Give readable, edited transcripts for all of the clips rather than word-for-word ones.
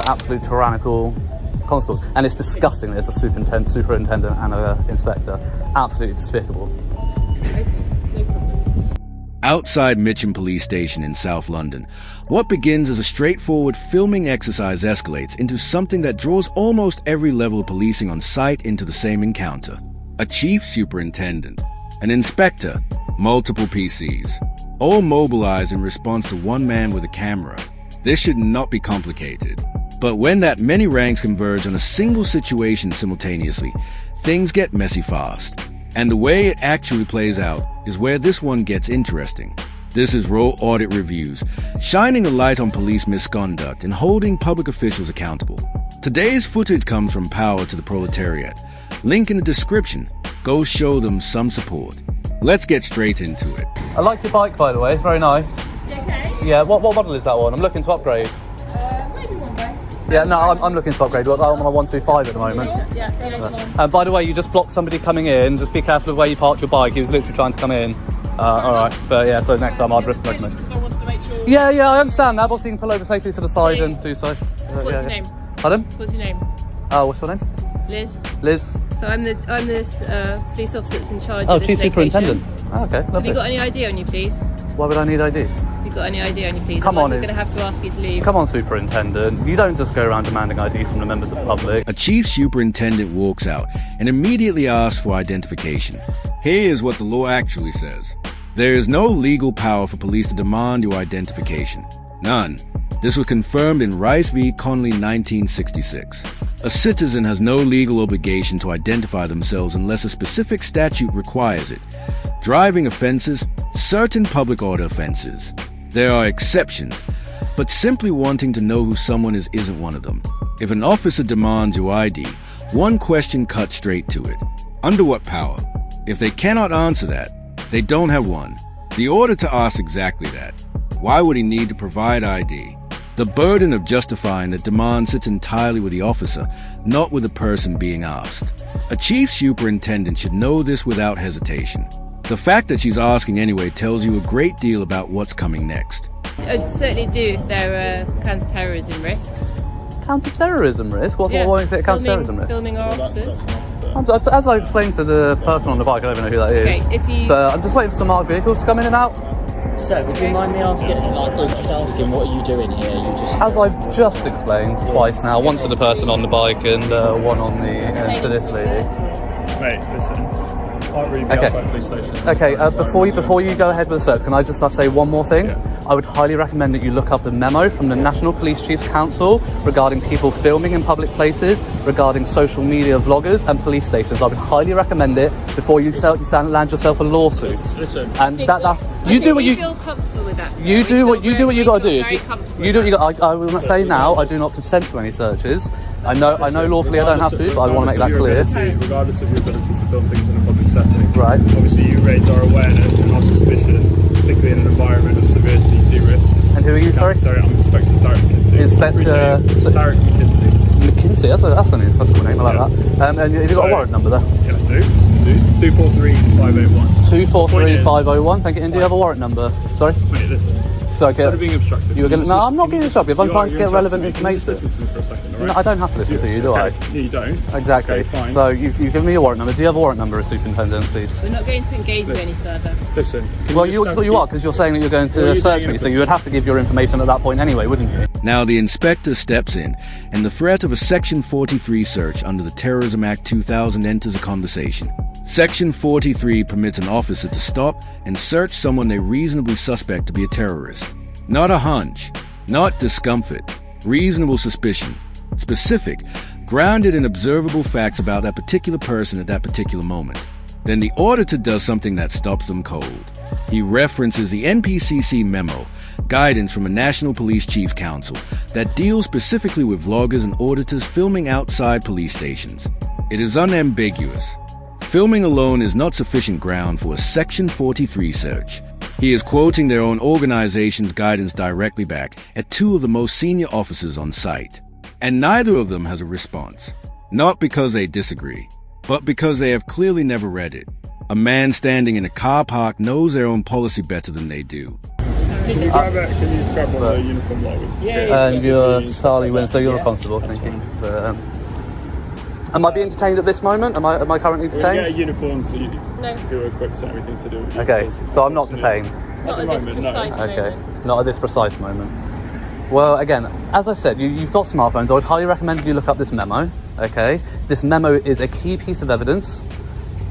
absolute tyrannical constables. And it's disgusting that it's a superintendent and an inspector. Absolutely despicable. Outside Mitcham Police Station in South London, what begins as a straightforward filming exercise escalates into something that draws almost every level of policing on site into the same encounter. A chief superintendent, an inspector, multiple PCs, all mobilized in response to one man with a camera. This should not be complicated. But when that many ranks converge on a single situation simultaneously, things get messy fast. And the way it actually plays out is where this one gets interesting. This is Raw Audit Reviews, shining a light on police misconduct and holding public officials accountable. Today's footage comes from Power to the Proletariat. Link in the description. Go show them some support. Let's get straight into it. I like your bike, by the way. It's very nice. You okay? Yeah, what model is that one? I'm looking to upgrade. Maybe one day. Yeah, no, I'm looking to upgrade. I'm on a 125 at the moment. Yeah, By the way, you just blocked somebody coming in. Just be careful of where you parked your bike. He was literally trying to come in. All right, but yeah, so next time I'd recommend. I wanted to make sure. Yeah, I understand that. Obviously, you can pull over safely to the side and do so. What's your name? Pardon? What's your name? What's your name? Liz. Liz. So I'm this police officer that's in charge Oh, of this Chief Superintendent. location. Oh, okay, Have lovely. you got any ID on you, please? Why would I need ID? Have you got any ID on you, please? Come on, I'm going to have to ask you to leave. Come on, Superintendent. You don't just go around demanding ID from the members of the public. A chief superintendent walks out and immediately asks for identification. Here is what the law actually says. There is no legal power for police to demand your identification. None. This was confirmed in Rice v. Conley 1966. A citizen has no legal obligation to identify themselves unless a specific statute requires it. Driving offenses, certain public order offenses. There are exceptions, but simply wanting to know who someone is isn't one of them. If an officer demands your ID, one question cuts straight to it. Under what power? If they cannot answer that, they don't have one. The order to ask exactly that. Why would he need to provide ID? The burden of justifying the demand sits entirely with the officer, not with the person being asked. A chief superintendent should know this without hesitation. The fact that she's asking anyway tells you a great deal about what's coming next. I certainly do if there are counter-terrorism risk. Counter-terrorism risk? What is it? Counter-terrorism risk? Filming our officers. As I explained to the person on the bike, I don't even know who that is. Okay, But I'm just waiting for some marked vehicles to come in and out. So, would you mind me asking, what are you doing here? As I've just explained twice now, once to the person on the bike and one on the to this lady. Mate, listen. Can't really be outside police stations. Okay, before you go ahead with the search, can I just say one more thing? Yeah. I would highly recommend that you look up a memo from the National Police Chiefs Council regarding people filming in public places, regarding social media vloggers and police stations. I would highly recommend it before you land yourself a lawsuit. Listen. And that's you do what you feel comfortable with that. you do what you got to do. Very comfortable You do what with you got. I will not say now. I do not consent to any searches. I know lawfully I don't have to, but I want to make that clear. Regardless of your ability to film things in a public setting. Right. Obviously, you raise our awareness and our suspicion, particularly in an environment of severe CT risk. And who are you, sorry? I'm Inspector Tarek McKinsey. Inspector Tarek McKinsey. McKinsey, that's a cool name, I like that. And have you got a warrant number there? Yeah, I do. 243581. 243501, thank you. And do you have a warrant number? Sorry? Mate, listen. Sorry, Instead of being obstructive. No, I'm not being obstructive. I'm trying to get relevant information. Listen to me for a second, all right? No, I don't have to listen to you, do I? Okay. You don't? Exactly. Okay, fine. So you give me a warrant number. Do you have a warrant number, Superintendent, please? We're not going to engage you any further. Listen. Well, you are, because you're saying that you're going to search me, so you would have to give your information at that point anyway, wouldn't you? Now the inspector steps in, and the threat of a Section 43 search under the Terrorism Act 2000 enters a conversation. Section 43 permits an officer to stop and search someone they reasonably suspect to be a terrorist. Not a hunch, not discomfort, reasonable suspicion, specific, grounded in observable facts about that particular person at that particular moment. Then the auditor does something that stops them cold. He references the NPCC memo, guidance from a National Police Chiefs Council, that deals specifically with vloggers and auditors filming outside police stations. It is unambiguous. Filming alone is not sufficient ground for a Section 43 search. He is quoting their own organization's guidance directly back at two of the most senior officers on site. And neither of them has a response. Not because they disagree, but because they have clearly never read it. A man standing in a car park knows their own policy better than they do. Can you grab one of the uniform lot? And you're Charlie Wynn, so you're a constable, thank you. But, am I being detained at this moment? Am I currently detained? Yeah, uniforms No. who are equipped and everything to do with Okay, vehicles. so I'm not detained. Not at this moment, no. precise Okay, moment. not at this precise moment. Well, again, as I said, you've got smartphones. I would highly recommend you look up this memo, okay? This memo is a key piece of evidence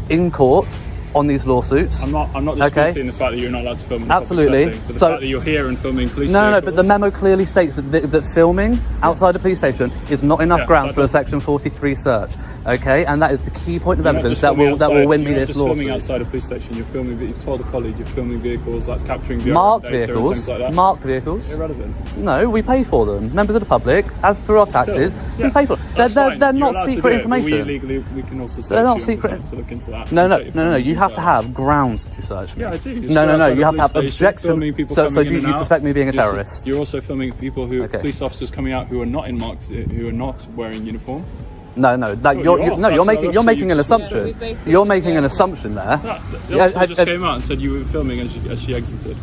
in court on these lawsuits. I'm not disputing the fact that you're not allowed to film in a Absolutely. public setting, but the So- fact that you're here and filming police No, vehicles... but the memo clearly states that filming outside a police station is not enough Yeah, grounds that for a does- Section 43 search, okay? And that is the key point of You're not evidence just that filming will win me you're not this just filming lawsuit. outside a police station, you've told a colleague you're filming vehicles, that's capturing the Marked data and vehicles, things like that. marked vehicles. Irrelevant. No, we pay for them. Members of the public, as through our taxes, Still, we pay for them. That's fine. They're You're not allowed to secret do it, but information. we can also search They're not you and secret. decide to look into that. No, Check your you have to phone. have grounds to search me. Yeah, I do. No, Outside you a have to have police station, objection. filming people So coming in you and out. suspect me being a terrorist? You're also filming people Okay. police officers coming out who are not in marked, who are not wearing uniform. No, you you're are. no, you're That's making obviously an you- assumption. we basically You're making an yeah. assumption there. The officer just came out and said you were filming as she exited.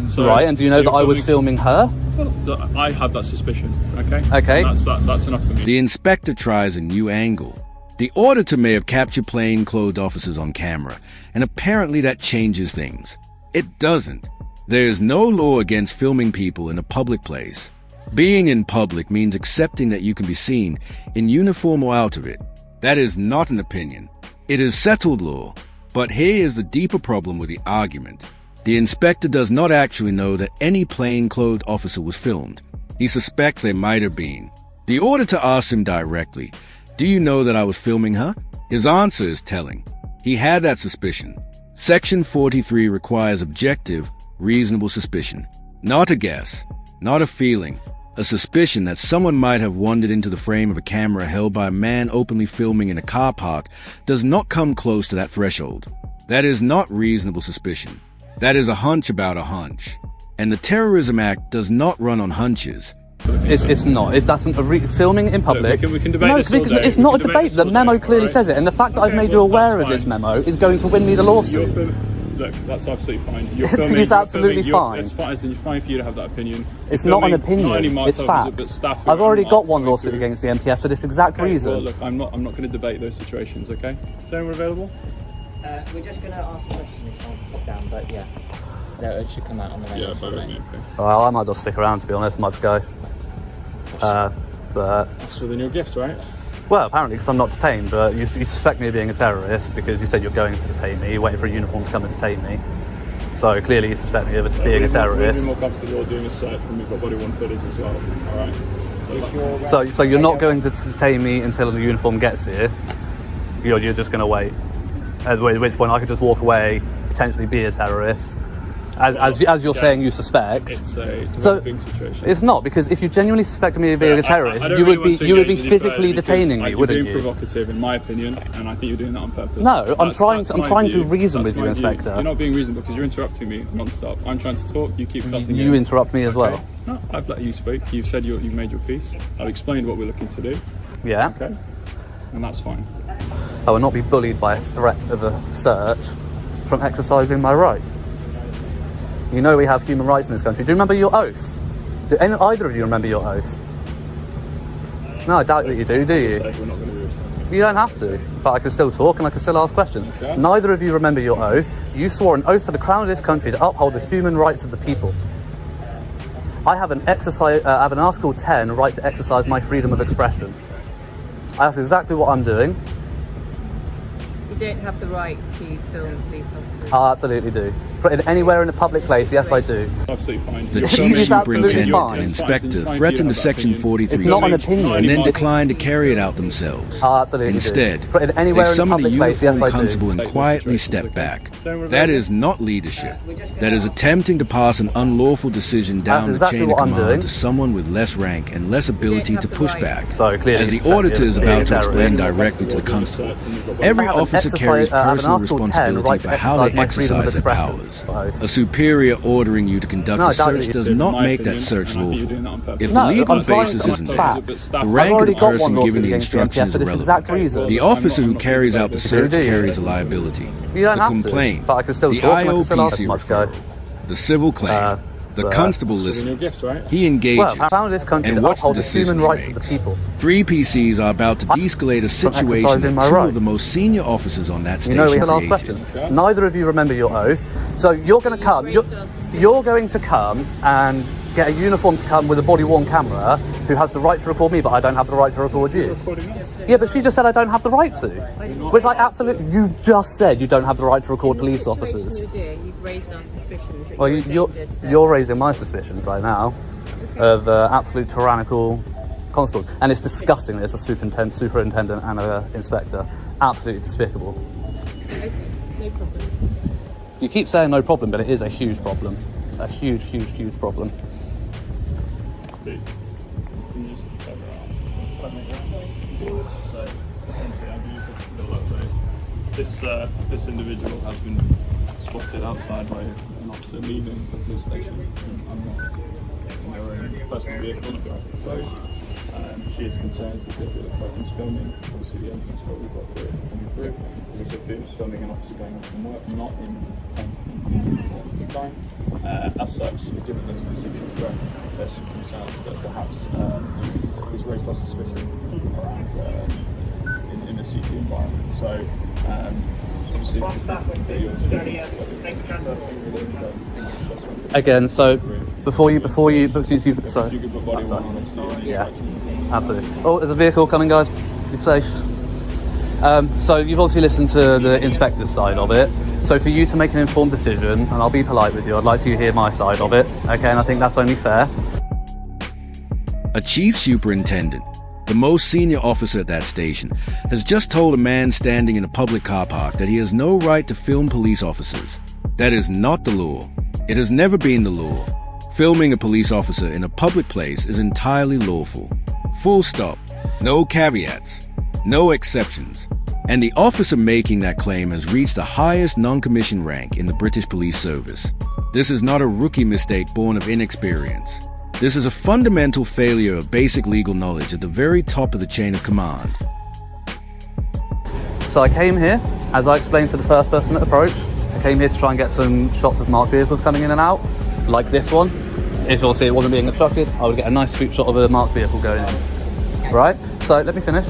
So, Right, and do you know so that I you're was filming her? Well, I had that suspicion. Okay. Okay. That's enough for me. The inspector tries a new angle. The auditor may have captured plainclothes officers on camera, and apparently that changes things. It doesn't. There is no law against filming people in a public place. Being in public means accepting that you can be seen, in uniform or out of it. That is not an opinion. It is settled law. But here is the deeper problem with the argument. The inspector does not actually know that any plainclothes officer was filmed. He suspects there might have been. The auditor asks him directly, "Do you know that I was filming her?" His answer is telling. He had that suspicion. Section 43 requires objective, reasonable suspicion. Not a guess, not a feeling, a suspicion that someone might have wandered into the frame of a camera held by a man openly filming in a car park does not come close to that threshold. That is not reasonable suspicion. That is a hunch about a hunch. And the Terrorism Act does not run on hunches. It's not. That's filming in public. we can debate no, this all day. it's We not a can debate debate. this The all memo day, clearly alright? says it, and the fact that I've Okay, made you well, aware that's of this fine. memo is going to win me the You're lawsuit. Look, that's absolutely fine. It's absolutely fine. It's fine for you to have that opinion. It's You're not an filming not only opinion. marked It's officers, fact. but staff who I've are already got unmarked one coming lawsuit through. against the MPS for this exact Okay, reason. well, look, I'm not going to debate those situations. Okay, is anyone available? We're just going to ask a question if someone pop down, but yeah. No, it should come out on the radio. Yeah, bear with me. Okay. Well, I might just stick around, to be honest. Might go. But That's within your gift, right? well, apparently, because I'm not detained, but you suspect me of being a terrorist because you said you're going to detain me. You're waiting for a uniform to come and detain me. So clearly, you suspect me of being a We'd terrorist. be more comfortable doing a search when we've got body-worn footage as well. All right. So that's- So you're not going to detain me until the uniform gets here. You're just going to wait. At which point I could just walk away, potentially be a terrorist, as you're saying you suspect. It's a So developing situation. it's not, because if you genuinely suspect me of being a terrorist, I don't you really would be want to you would be engage with you physically further detaining because me, wouldn't You're you? being provocative, in my opinion, and I think you're doing that on purpose. No, I'm trying to my view. reason That's with you, my view. Inspector. You're not being reasonable because you're interrupting me non-stop. I'm trying to talk, you keep cutting You in. interrupt me as well. Okay. No, I've let you speak. You've said you've made your piece. I've explained what we're looking to do. Yeah. Okay, and that's fine. I will not be bullied by a threat of a search from exercising my right. You know we have human rights in this country. Do you remember your oath? Do either of you remember your oath? No, I doubt that you do you? Say we're not going to do this. You don't have to, but I can still talk and I can still ask questions. Okay. Neither of you remember your oath. You swore an oath to the crown of this country to uphold the human rights of the people. I have an Article 10 right to exercise my freedom of expression. That's exactly what I'm doing. You don't have the right to film police officers. I absolutely do. Anywhere in a public place, yes, I do. Absolutely fine. The You're Chief filming- It's absolutely Superintendent fine. and It's fine, so Inspector it's fine for threatened you the to have Section that opinion. 43 It's not an search opinion. and then declined to carry it out themselves. I absolutely Instead, do. Anywhere they in a summoned a public place, yes, uniformed I do. constable and quietly stepped back. That is not leadership. That is attempting to pass an unlawful decision down That's exactly the chain of what I'm command doing. to someone with less rank and less ability have to the push right. back. So clearly As you the suspect auditor me is of being about a to explain terrorist. directly to the constable, every I have an officer exercise- carries I have an personal Article 10 responsibility right for to how they exercise my freedom of exercise their expression. powers. Right. A superior ordering you to conduct No, I a doubt search it. does In not my make that opinion, search and I think you're lawful. doing that on purpose. If No, the legal I'm trying basis to isn't fact. there, I've the rank of already the got one person lawsuit giving the against the instruction MPS is for this irrelevant. exact reason. The I'm officer not who gonna carries debate out the this. search Do you? carries a liability. You don't The have to, complaint, but I can still the talk and I can still ask. IOPC Must go. referral, the civil claim, The but- constable Within your listens. gift, right? He engages. Well, I found this country and that what's the upholds the decision human he rights of the makes? people. 3 PCs are about to de-escalate a situation exercising that my 2 right. of the most senior officers on that You station know, we had the last created. question. Neither of you remember your oath, so you're going to come. You're going to come and get a uniform to come with a body-worn camera, who has the right to record me, but I don't have the right to record you. Recording us. Yeah, but she just said I don't have the right to, which I absolutely. You just said you don't have the right to record police officers. You do. You've raised our suspicions. That Well, you're a danger to- you're raising my suspicions right now of absolute tyrannical constables, and it's disgusting that it's a superintendent and an inspector. Absolutely despicable. Okay, no problem. You keep saying no problem, but it is a huge problem. A huge, huge, huge problem. Can you just cover it up? So, essentially, I do a little update. This individual has been spotted outside by an officer leaving the police station unmarked in their own personal vehicle. So, she is concerned because it looks like he's filming. Obviously, the entrance what we've got coming through. He's also filming an officer going off from work, not in uniform at the time. As such, given the specific threat, there's some concerns that perhaps he's raised our suspicion around in the CT environment. So, obviously, Again, so before you, sorry. you could put body worn on, obviously. Yeah, absolutely. Oh, there's a vehicle coming, guys. Be safe. So you've obviously listened to the inspector's side of it. So for you to make an informed decision, and I'll be polite with you, I'd like you to hear my side of it. Okay, and I think that's only fair. A chief superintendent, the most senior officer at that station, has just told a man standing in a public car park that he has no right to film police officers. That is not the law. It has never been the law. Filming a police officer in a public place is entirely lawful. Full stop. No caveats. No exceptions. And the officer making that claim has reached the highest non-commissioned rank in the British Police Service. This is not a rookie mistake born of inexperience. This is a fundamental failure of basic legal knowledge at the very top of the chain of command. So I came here, as I explained to the first person that approached, I came here to try and get some shots of marked vehicles coming in and out, like this one. If obviously it wasn't being obstructed, I would get a nice swoop shot of a marked vehicle going in. Right? So let me finish.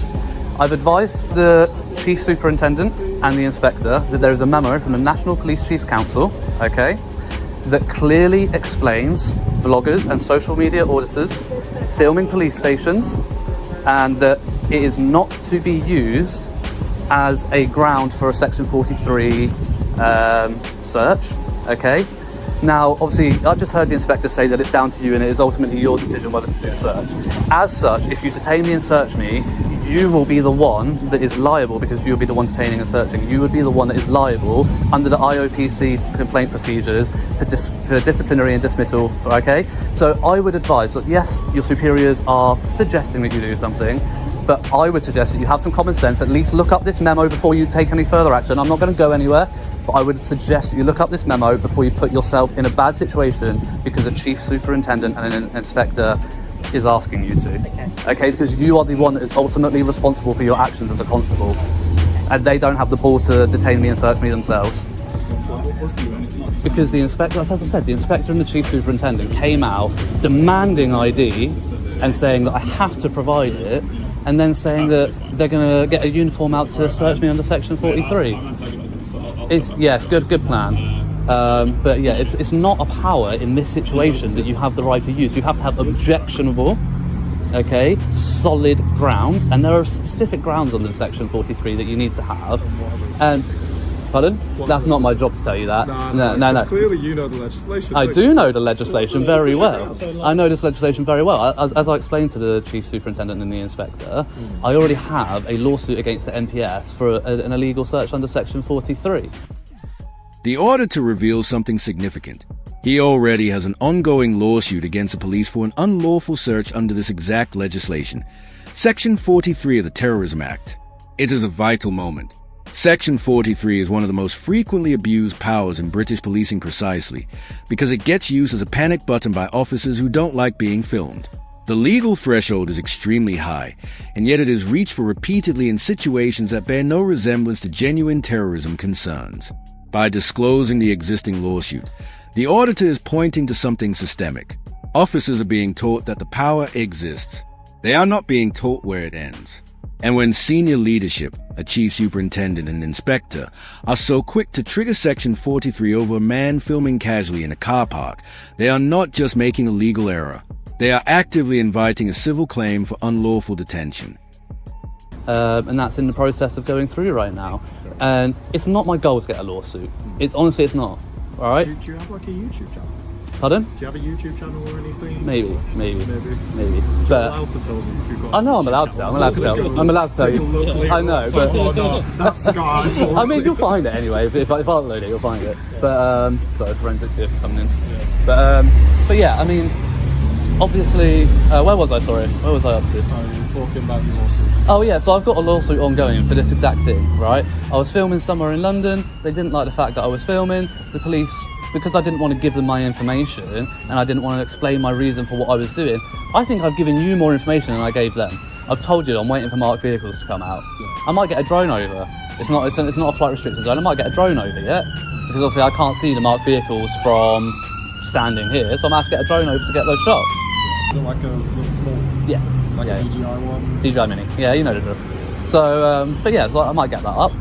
I've advised the Chief Superintendent and the Inspector that there is a memo from the National Police Chiefs Council, okay, that clearly explains vloggers and social media auditors filming police stations, and that it is not to be used as a ground for a Section 43 search, okay? Now, obviously, I've just heard the inspector say that it's down to you and it is ultimately your decision whether to do the search. As such, if you detain me and search me, you will be the one that is liable, because you'll be the one detaining and searching. You would be the one that is liable under the IOPC complaint procedures for disciplinary and dismissal, okay? So I would advise that, yes, your superiors are suggesting that you do something, but I would suggest that you have some common sense, at least look up this memo before you take any further action. I'm not going to go anywhere, but I would suggest that you look up this memo before you put yourself in a bad situation because a chief superintendent and an inspector is asking you to. Okay, because you are the one that is ultimately responsible for your actions as a constable, and they don't have the balls to detain me and search me themselves. Because the inspector, as I said, the inspector and the chief superintendent came out demanding ID and saying that I have to provide it, and then saying that they're going to get a uniform out to search me under Section 43. It's, yes, good plan. But yeah, it's not a power in this situation that you have the right to use. You have to have objectionable, okay, solid grounds, and there are specific grounds under Section 43 that you need to have. And pardon? That's not my job to tell you that. No. Clearly, you know the legislation. I do know the legislation very well. I know this legislation very well. As I explained to the chief superintendent and the inspector, I already have a lawsuit against the NPS for an illegal search under Section 43. The order to reveal something significant. He already has an ongoing lawsuit against the police for an unlawful search under this exact legislation. Section 43 of the Terrorism Act. It is a vital moment. Section 43 is one of the most frequently abused powers in British policing precisely because it gets used as a panic button by officers who don't like being filmed. The legal threshold is extremely high, and yet it is reached for repeatedly in situations that bear no resemblance to genuine terrorism concerns. By disclosing the existing lawsuit, The auditor is pointing to something systemic. Officers are being taught that the power exists. They are not being taught where it ends. And when senior leadership, a chief superintendent and inspector, are so quick to trigger Section 43 over a man filming casually in a car park, they are not just making a legal error. They are actively inviting a civil claim for unlawful detention. And that's in the process of going through right now. And it's not my goal to get a lawsuit. Honestly, it's not. All right? Do you have like a YouTube channel? Pardon? Do you have a YouTube channel or anything? Maybe. You're But allowed to tell me if you've got. I know I'm allowed to tell. I'm allowed to tell you. I know, but Oh no, that's the guy I saw. I mean, you'll find it anyway. If I upload it, you'll find it. But sorry, forensic shift coming in. But yeah, I mean, obviously, where was I? Sorry, where was I up to? You were talking about your lawsuit. Oh yeah, so I've got a lawsuit ongoing for this exact thing, right? I was filming somewhere in London. They didn't like the fact that I was filming. The police, because I didn't want to give them my information and I didn't want to explain my reason for what I was doing, I think I've given you more information than I gave them. I've told you I'm waiting for marked vehicles to come out. I might get a drone over. It's not a flight restriction zone. I might get a drone over yet, because obviously I can't see the marked vehicles from standing here, so I'm going to have to get a drone over to get those shots. Is it like a little small? Yeah. Like Yeah. a DJI one? DJI Mini. Yeah, you know the drill. So, but yeah, so I might get that up.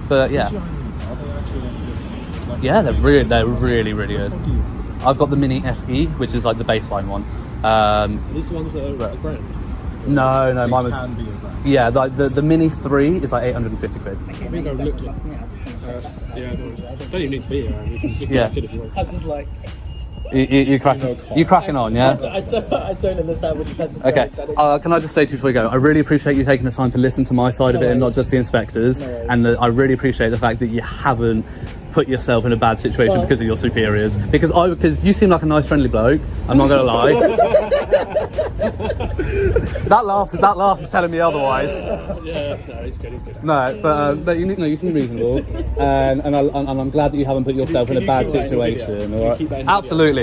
But yeah. DJI Minis, are they actually any good? Like, Yeah, they're really good. What do you? I've got the Mini SE, which is like the baseline one. These the ones that are a grand? No, mine was. Can be a brand. Yeah, like the Mini 3 is like 850 quid. I think I've looked at yeah, don't even need to be here. You can Yeah. look at it if you want. I'm just like, You cracking on, yeah? I don't understand what you've had to Okay, can I just say to you before we go, I really appreciate you taking the time to listen to my side of it and not just the inspectors, and I really appreciate the fact that you haven't put yourself in a bad situation because of your superiors, because you seem like a nice friendly bloke, I'm not gonna lie. that laugh is telling me otherwise. Yeah, no, he's good. No, but you seem reasonable, and I'm glad that you haven't put yourself in a bad situation. All right? Absolutely.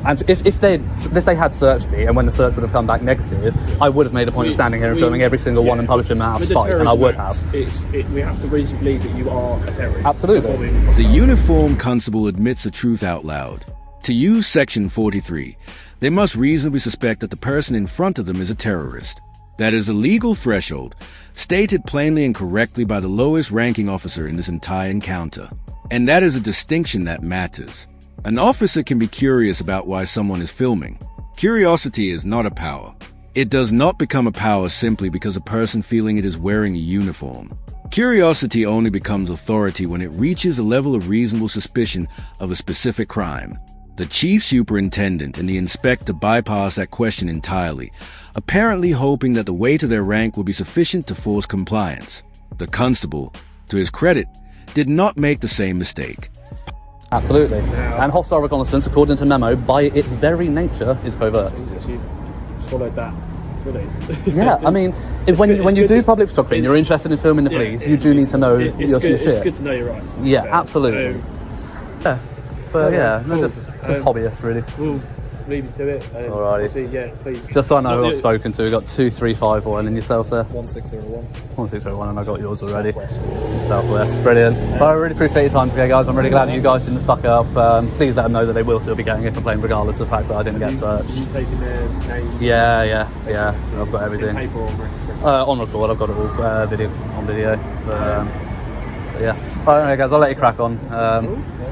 And if they had searched me, and when the search would have come back negative, I would have made a point of standing here and filming every single one and publishing them out of With the spite, and I would terrorism have. acts, we have to reasonably believe that you are a terrorist. Absolutely. The uniformed constable admits the truth out loud. To use Section 43, they must reasonably suspect that the person in front of them is a terrorist. That is a legal threshold, stated plainly and correctly by the lowest ranking officer in this entire encounter. And that is a distinction that matters. An officer can be curious about why someone is filming. Curiosity is not a power. It does not become a power simply because a person feeling it is wearing a uniform. Curiosity only becomes authority when it reaches a level of reasonable suspicion of a specific crime. The chief superintendent and the inspector bypass that question entirely, apparently hoping that the weight of their rank will be sufficient to force compliance. The constable, to his credit, did not make the same mistake. Absolutely. And hostile reconnaissance, according to memo, by its very nature, is covert. You've swallowed that fully. Yeah, I mean, when you do public photography and you're interested in filming the police, you do need to know your shit. It's good to know your rights. Yeah, absolutely. Yeah, but yeah, no, just hobbyists really. We'll leave you to it. Alrighty. See, yeah, please. Just so I know who I've spoken to, we've got 2351 and then yourself there. 1601. 1601, and I got yours already. Southwest, brilliant. Well, I really appreciate your time today, guys. I'm really glad that you guys didn't fuck up. Please let them know that they will still be getting a complaint regardless of the fact that I didn't get searched. You taking their name? Yeah. I've got everything. Paper or On record, I've got it all on video. But yeah. Alright, guys, I'll let you crack on.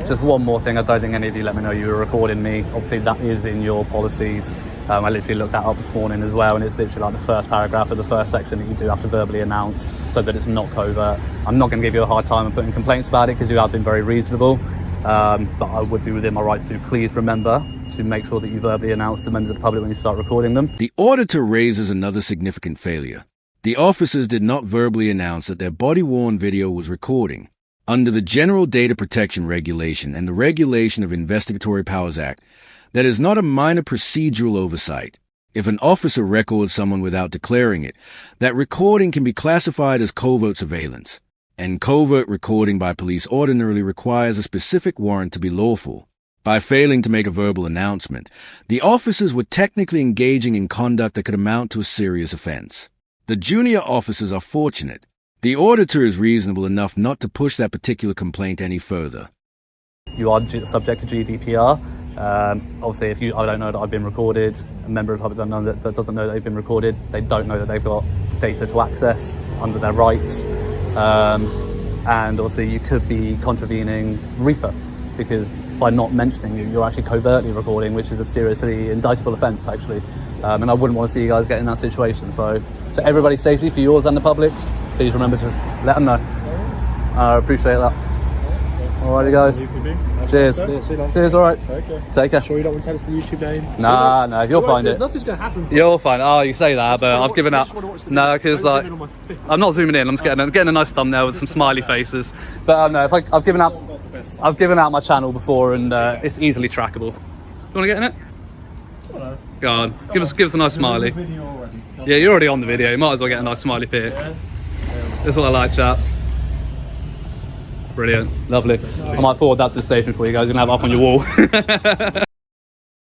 Just one more thing, I don't think any of you let me know you were recording me. Obviously, that is in your policies. I literally looked that up this morning as well, and it's literally like the first paragraph of the first section that you do have to verbally announce so that it's not covert. I'm not going to give you a hard time and putting complaints about it because you have been very reasonable. But I would be within my rights to please remember to make sure that you verbally announce to members of the public when you start recording them. The auditor raises another significant failure. The officers did not verbally announce that their body-worn video was recording. Under the General Data Protection Regulation and the Regulation of Investigatory Powers Act, that is not a minor procedural oversight. If an officer records someone without declaring it, that recording can be classified as covert surveillance. And covert recording by police ordinarily requires a specific warrant to be lawful. By failing to make a verbal announcement, the officers were technically engaging in conduct that could amount to a serious offense. The junior officers are fortunate. The auditor is reasonable enough not to push that particular complaint any further. you are subject to GDPR. Obviously, if I don't know that I've been recorded, a member of the public that doesn't know that they've been recorded, they don't know that they've got data to access under their rights. And also you could be contravening REPA, because by not mentioning you're actually covertly recording, which is a seriously indictable offence actually. And I wouldn't want to see you guys get in that situation. So everybody's safety, for yours and the public's, please remember to just let them know. I appreciate that. Alrighty guys. Cheers. Cheers, alright. Take care. Sure you don't want to tell us the YouTube name? Nah, you'll find it. Nothing's going to happen. You'll find it. Oh, you say that, but I've given up. No, because like, I'm not zooming in. I'm just getting a nice thumbnail with some smiley faces. But no, I've given out my channel before, and it's easily trackable. You want to get in it? Go on. Give us a nice smiley. Yeah, you're already on the video. You might as well get a nice smiley pic. That's what I like, chaps. Brilliant. Lovely. I might forward that to the station for you guys. You can have it up on your wall.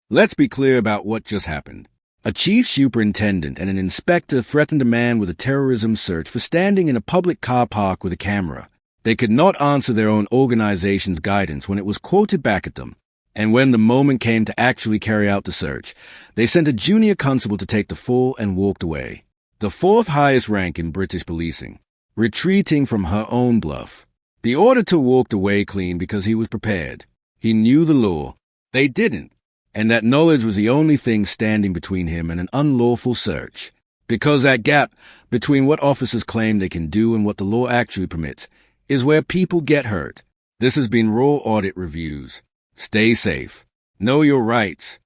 Let's be clear about what just happened. A chief superintendent and an inspector threatened a man with a terrorism search for standing in a public car park with a camera. They could not answer their own organization's guidance when it was quoted back at them. And when the moment came to actually carry out the search, they sent a junior constable to take the fall and walked away. The fourth highest rank in British policing, retreating from her own bluff. The auditor walked away clean because he was prepared. He knew the law. They didn't. And that knowledge was the only thing standing between him and an unlawful search. Because that gap between what officers claim they can do and what the law actually permits is where people get hurt. This has been Raw Audit Reviews. Stay safe. Know your rights.